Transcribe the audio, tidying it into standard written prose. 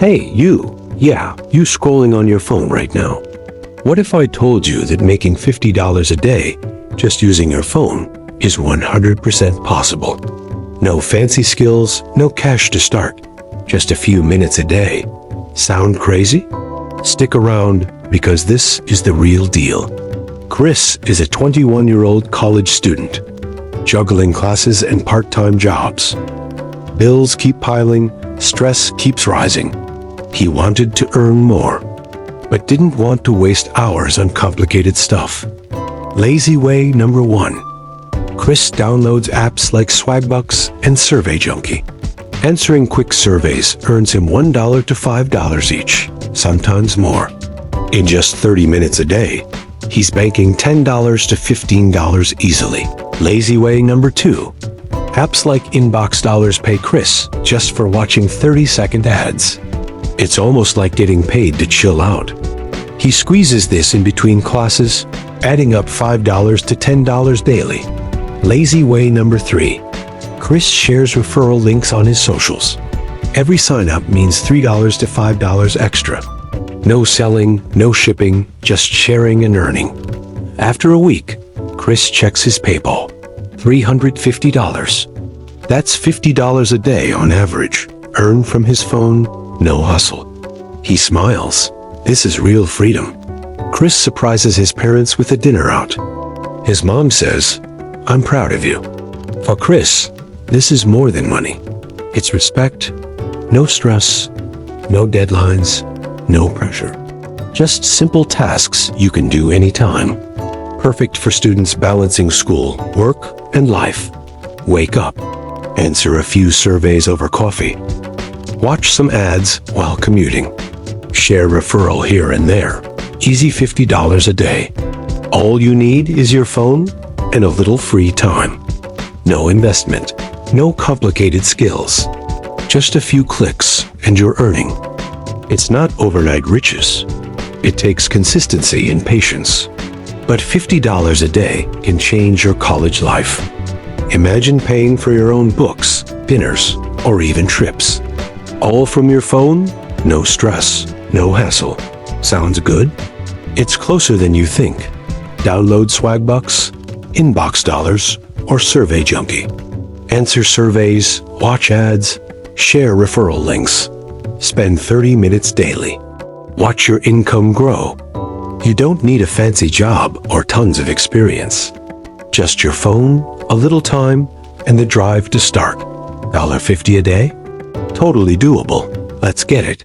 Hey, you. Yeah, you scrolling on your phone right now. What if I told you that making $50 a day just using your phone is 100% possible? No fancy skills, no cash to start, just a few minutes a day. Sound crazy? Stick around because this is the real deal. Chris is a 21-year-old college student, juggling classes and part-time jobs. Bills keep piling, stress keeps rising. He wanted to earn more, but didn't want to waste hours on complicated stuff. Lazy way number 1. Chris downloads apps like Swagbucks and Survey Junkie. Answering quick surveys earns him $1 to $5 each, sometimes more. In just 30 minutes a day, he's banking $10 to $15 easily. Lazy way number 2. Apps like Inbox Dollars pay Chris just for watching 30-second ads. It's almost like getting paid to chill out. He squeezes this in between classes, adding up $5 to $10 daily. Lazy way number 3. Chris shares referral links on his socials. Every sign-up means $3 to $5 extra. No selling, no shipping, just sharing and earning. After a week, Chris checks his PayPal. $350. That's $50 a day on average, earned from his phone, no hustle. He smiles. This is real freedom. Chris surprises his parents with a dinner out. His mom says, "I'm proud of you." For Chris, this is more than money. It's respect, no stress, no deadlines, no pressure. Just simple tasks you can do anytime. Perfect for students balancing school, work, and life. Wake up, answer a few surveys over coffee, watch some ads while commuting, share referral here and there. Easy $50 a day. All you need is your phone and a little free time. No investment, no complicated skills. Just a few clicks and you're earning. It's not overnight riches. It takes consistency and patience. But $50 a day can change your college life. Imagine paying for your own books, dinners, or even trips. All from your phone? No stress, no hassle. Sounds good? It's closer than you think. Download Swagbucks, Inbox Dollars, or Survey Junkie. Answer surveys, watch ads, share referral links. Spend 30 minutes daily. Watch your income grow. You don't need a fancy job or tons of experience. Just your phone, a little time, and the drive to start. $50 a day? Totally doable. Let's get it.